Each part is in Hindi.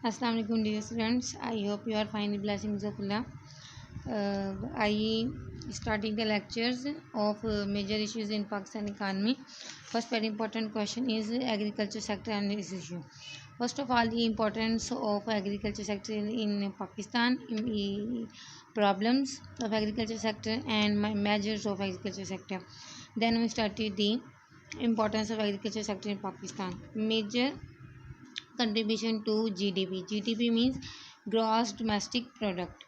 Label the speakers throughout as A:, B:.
A: Assalamu alaikum dear students. I hope you are fine with blessings of Allah. I starting the lectures of major issues in Pakistan economy. First very important question is agriculture sector and its issue. First of all, the importance of agriculture sector in Pakistan, problems of agriculture sector and measures of agriculture sector. Then we started the importance of agriculture sector in Pakistan. Major contribution to GDP. GDP means gross domestic product.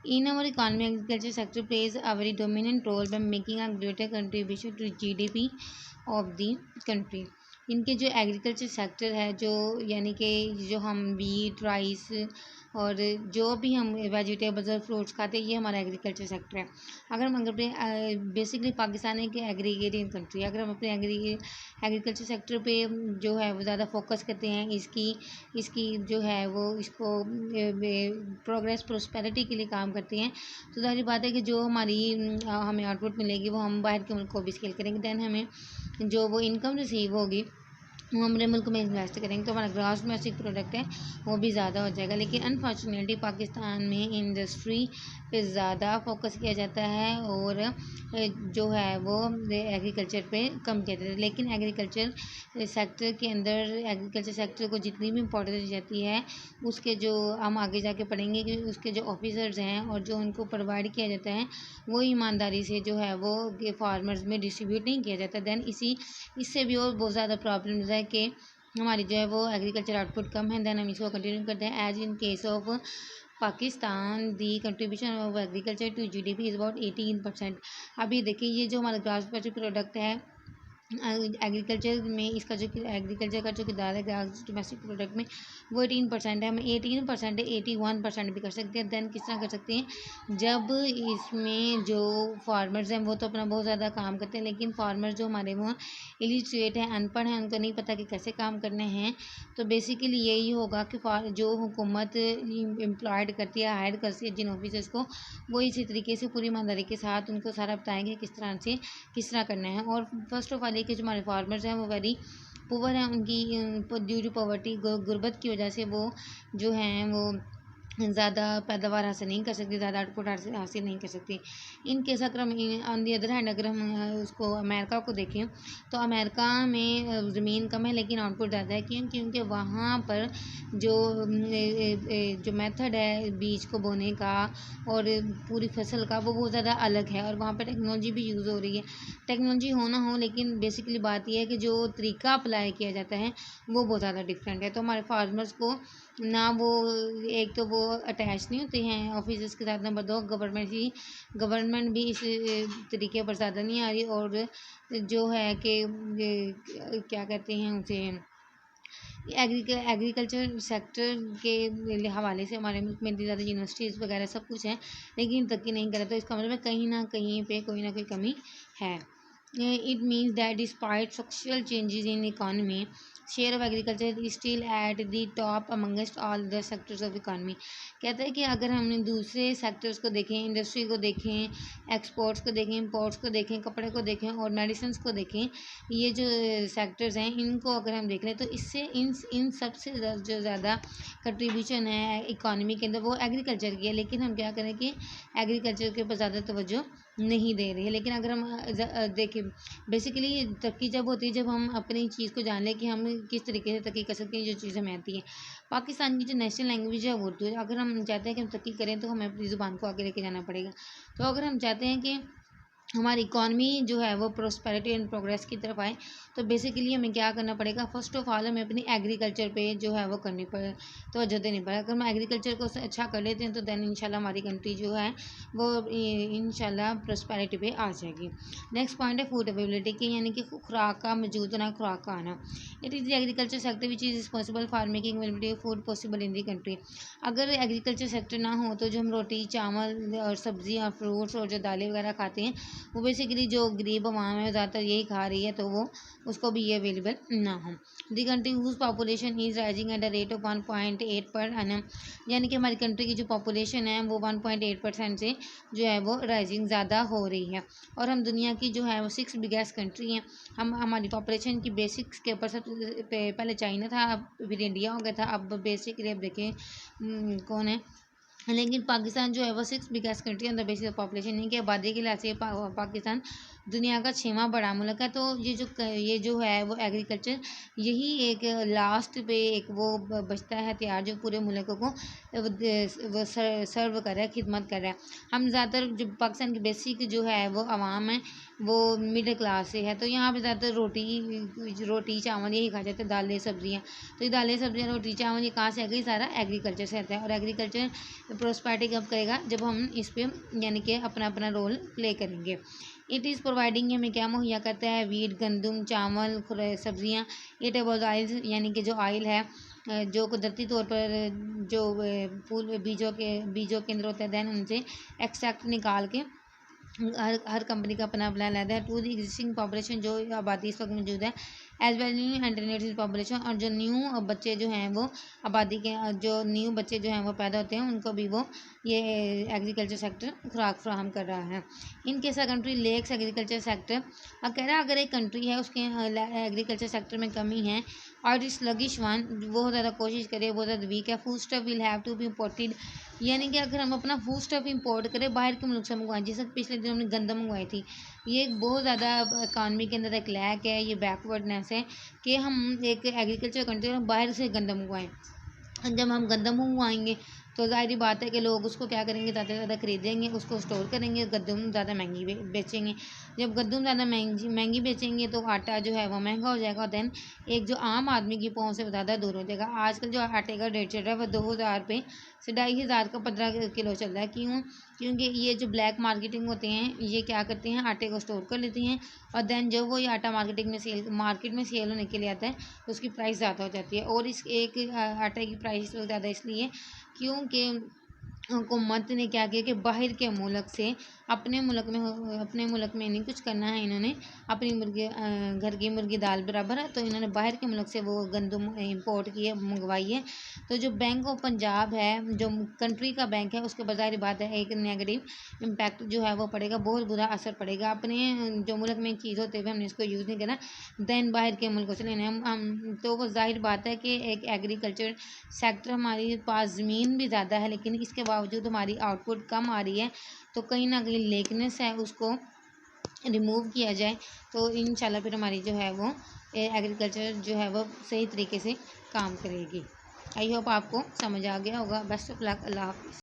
A: In our economy, agriculture sector plays a very dominant role by making a greater contribution to GDP of the country. इनके जो एग्रीकल्चर सेक्टर है जो यानी कि जो हम वीट राइस और जो भी हम वेजिटेबल्स और फ्रूट्स खाते हैं ये हमारा एग्रीकल्चर सेक्टर है। अगर हम अपने बेसिकली पाकिस्तान एक एग्रीगेटिंग कंट्री है, अगर हम अपने एग्रीकल्चर सेक्टर पे जो है वो ज़्यादा फोकस करते हैं, इसकी जो है वो इसको प्रोग्रेस प्रोस्पेरिटी के लिए काम करते हैं, तो जाहिर बात है कि जो हमें आउटपुट मिलेगी वो हम बाहर के मुल्क को भी सेल करेंगे। दैन हमें जो वो इनकम रिसीव होगी वो हमारे मुल्क में इन्वेस्ट करेंगे तो हमारा ग्रॉस डोमेस्टिक प्रोडक्ट है वो भी ज़्यादा हो जाएगा। लेकिन अनफॉर्चुनेटली पाकिस्तान में इंडस्ट्री पे ज़्यादा फोकस किया जाता है और जो है वो एग्रीकल्चर पे कम किया जाता है। लेकिन एग्रीकल्चर सेक्टर के अंदर एग्रीकल्चर सेक्टर को जितनी भी इम्पोर्टेंस दी जाती है उसके जो हम आगे जाके पढ़ेंगे कि उसके जो ऑफिसर्स हैं और जो उनको प्रोवाइड किया जाता है वो ईमानदारी से जो है वो फार्मर्स में डिस्ट्रीब्यूट नहीं किया जाता। दैन इससे भी और बहुत ज़्यादा प्रॉब्लम्स है कि हमारी जो है वो एग्रीकल्चर आउटपुट कम है। दैन हम इसको कंटिन्यू करते हैं। As in case of Pakistan the contribution of agriculture to GDP is about 18%। अभी देखिए ये जो हमारा ग्रॉस डोमेस्टिक प्रोडक्ट है एग्रीकल्चर में इसका जो एग्रीकल्चर का जो किरदार है ग्रॉस डोमेस्टिक प्रोडक्ट में वो 18% है। हम 18% 81% भी कर सकते हैं। दैन किस तरह कर सकते हैं जब इसमें जो फार्मर्स हैं वो तो अपना बहुत ज़्यादा काम करते हैं, लेकिन फार्मर्स जो हमारे वो इलिटरेट हैं, अनपढ़ हैं, उनको नहीं पता कि कैसे काम करने हैं। तो बेसिकली यही होगा कि जो हुकूमत एम्प्लॉयड करती है हायर करती है जिन ऑफिसर्स को वो इसी तरीके से पूरी ईमानदारी के साथ उनको सारा बताएंगे किस तरह करना है। और फर्स्ट ऑफ ऑल कि जो हमारे फार्मर्स हैं वो वेरी पुअर हैं, उनकी ड्यू टू पॉवर्टी गुर्बत की वजह से वो जो हैं वो ज़्यादा पैदावार हासिल नहीं कर सकती, ज़्यादा आउटपुट हासिल नहीं कर सकती। इन केस अगर हम ऑन दी अदर हैंड अगर हम उसको अमेरिका को देखें तो अमेरिका में ज़मीन कम है लेकिन आउटपुट ज़्यादा है। क्यों? क्योंकि वहाँ पर जो मेथड है बीज को बोने का और पूरी फसल का वो बहुत ज़्यादा अलग है और वहाँ पर टेक्नोलॉजी भी यूज़ हो रही है। टेक्नोलॉजी हो ना हो लेकिन बेसिकली बात यह है कि जो तरीका अप्लाई किया जाता है वो बहुत ज़्यादा डिफरेंट है। तो हमारे फार्मर्स को ना वो एक तो वो अटैच नहीं होते हैं ऑफिसर्स के साथ, नंबर 2 गवर्नमेंट भी इस तरीके पर ज़्यादा नहीं आ रही और जो है कि क्या कहते हैं उसे एग्रीकल्चर सेक्टर के हवाले से हमारे मुल्क में इतनी ज़्यादा यूनिवर्सिटीज़ वगैरह सब कुछ है लेकिन तरक्की नहीं कर रहा। तो इसका मतलब कहीं ना कहीं पे कोई ना कोई कमी है। It means that despite structural changes in economy, share of agriculture is still at the top amongst all the sectors of economy। कहता है कि अगर हमने दूसरे सेक्टर्स को देखें, इंडस्ट्री को देखें, एक्सपोर्ट्स को देखें, इम्पोर्ट्स को देखें, कपड़े को देखें और मेडिसिन को देखें, ये जो सेक्टर्स हैं इनको अगर हम देख लें तो इससे इन सबसे जो ज़्यादा कंट्रीब्यूशन है इकॉनमी के अंदर वो एग्रीकल्चर की है। लेकिन हम क्या करें कि एग्रीकल्चर के ऊपर ज़्यादा तवज्जो नहीं दे रही है। लेकिन अगर हम देखें बेसिकली तरक्की जब होती है जब हम अपनी चीज़ को जान लें कि हम किस तरीके से तरक्की कर सकते हैं, जो चीज़ हमें आती है। पाकिस्तान की जो नेशनल लैंग्वेज है वो उर्दू है। अगर हम चाहते हैं कि हम तरक्की करें तो हमें अपनी ज़ुबान को आगे लेके जाना पड़ेगा। तो अगर हम चाहते हैं कि हमारी इकॉनमी जो है वो प्रोस्पेरिटी एंड प्रोग्रेस की तरफ आए तो बेसिकली हमें क्या करना पड़ेगा, फर्स्ट ऑफ ऑल हमें अपनी एग्रीकल्चर पे जो है वो करनी पड़े तवज्जो देनी पड़े। अगर हम एग्रीकल्चर को अच्छा कर लेते हैं तो दैन इंशाल्लाह हमारी कंट्री जो है वो इंशाल्लाह प्रोस्पेरिटी पे आ जाएगी। नेक्स्ट पॉइंट है फूड अवेलेबिलिटी की, यानी कि खुराक का मौजूद होना, खुराक का आना। It is the agriculture sector which is responsible for making availability of food possible in the country. अगर एग्रीकल्चर सेक्टर ना हो तो जो हम रोटी चावल और सब्ज़ी और फ्रूट्स और जो दालें वगैरह खाते हैं वो बेसिकली जो गरीब अवाम है ज़्यादातर यही खा रही है, तो वो उसको भी ये अवेलेबल ना हो। The country whose population is rising at the rate of 1.8 per annum, यानी कि हमारी कंट्री की जो पॉपुलेशन है वो 1.8% से जो है वो राइजिंग ज़्यादा हो रही है। और हम दुनिया की जो है वो 6 बिगेस्ट कंट्री हैं। हम हमारी पॉपुलेशन की बेसिक्स के ऊपर सब पहले चाइना था, अब फिर इंडिया हो गया था, अब बेसिकली अब देखें कौन है। लेकिन पाकिस्तान जो है वो 6 biggest country on the basis of population, नहीं कि आबादी के लिहाज से पाकिस्तान दुनिया का 6वां बड़ा मुल्क है। तो ये जो है वो एग्रीकल्चर यही एक लास्ट पे एक वो बचता है हथियार जो पूरे मुल्क को वो सर्व कर रहा है, खिदमत कर रहा है। हम ज़्यादातर जो पाकिस्तान की बेसिक जो है वो आवाम है वो मिडिल क्लास से है, तो यहाँ पे ज़्यादातर रोटी चावल यही खा जाते हैं, दालें सब्जियाँ। तो ये दालें सब्जियाँ रोटी चावल ये कहाँ से आ गई, सारा एग्रीकल्चर से आता है। और एग्रीकल्चर प्रोस्पेरिटी कब करेगा, जब हम इस पर यानी कि अपना अपना रोल प्ले करेंगे। इट इज़ प्रोवाइडिंग हमें क्या मुहैया करता है, वीट गंदम चावल सब्जियाँ। इट अबाउट ऑयल, यानी कि जो ऑयल है जो कुदरती तौर पर जो फूल बीजों के अंदर होते हैं, दैन उनसे एक्सट्रैक्ट निकाल के हर कंपनी का अपना अपना अलग है। टू द एग्जिस्टिंग पॉपुलेशन, जो आबादी इस वक्त मौजूद है, एज वेल न्यू एंटरनेटिव पॉपुलेशन, और जो न्यू बच्चे जो हैं वो आबादी के जो न्यू बच्चे जो हैं वो पैदा होते हैं उनको भी वो ये एग्रीकल्चर सेक्टर खुराक फ्राहम कर रहा है। In case a country lacks agriculture sector, अब कह रहा है अगर एक कंट्री है उसके एग्रीकल्चर सेक्टर में कमी है और इस लगिश वन बहुत ज़्यादा कोशिश करे, बहुत ज़्यादा वीक है, food stuff will have to be imported, यानी कि अगर हम अपना फूड स्टफ इंपोर्ट करें बाहर के मुल्क से मंगवाएं, जैसे पिछले दिन हमने गंदम मंगवाई थी, ये एक बहुत ज़्यादा इकानमी के अंदर एक लैक है, ये बैकवर्डनेस है कि हम एक एग्रीकल्चर कंट्री में बाहर से गंदम मंगवाएं। जब हम गंदम मंगवाएंगे तो ज़ाहिर बात है कि लोग उसको क्या करेंगे, ज़्यादा से ज़्यादा खरीदेंगे, उसको स्टोर करेंगे, गंदम ज़्यादा महंगी बेचेंगे। जब गंदम ज़्यादा महंगी बेचेंगे तो आटा जो है वो महंगा हो जाएगा, दैन एक जो आम आदमी की पहुंच से ज़्यादा दूर हो जाएगा। आजकल जो आटे का रेट चल रहा है वो 2000 रुपये से 2500 का 15 किलो चल रहा है। क्यों? क्योंकि ये जो ब्लैक मार्केटिंग होते हैं ये क्या करते हैं, आटे को स्टोर कर लेते हैं और दैन जब वो ये आटा मार्केट में सेल होने के लिए आता है तो उसकी प्राइस ज़्यादा हो जाती है। और इस एक आटे की प्राइस ज़्यादा इसलिए क्योंकि हुकूमत ने क्या किया कि बाहर के मुल्क से अपने मुल्क में नहीं कुछ करना है, इन्होंने अपनी घर की मुर्गी दाल बराबर है, तो इन्होंने बाहर के मुल्क से वो गंदम इंपोर्ट की है, मंगवाई है। तो जो बैंक ऑफ पंजाब है, जो कंट्री का बैंक है, उसके बज़ाहिर बात है एक नेगेटिव इम्पैक्ट जो है वो पड़ेगा, बहुत बुरा असर पड़ेगा। अपने जो मुल्क में चीज़ होते हुए हमने इसको यूज़ नहीं करना, दैन बाहर के मुल्कों से लेने हम तो वो ज़ाहिर बात है कि एक एग्रीकल्चर सेक्टर हमारे पास ज़मीन भी ज़्यादा है लेकिन इसके बावजूद हमारी आउटपुट कम आ रही है, तो कहीं ना कहीं लेकनेस है उसको रिमूव किया जाए तो इंशाल्लाह फिर हमारी जो है वो एग्रीकल्चर जो है वो सही तरीके से काम करेगी। आई होप आपको समझ आ गया होगा। Best of luck. अल्लाह हाफिज़।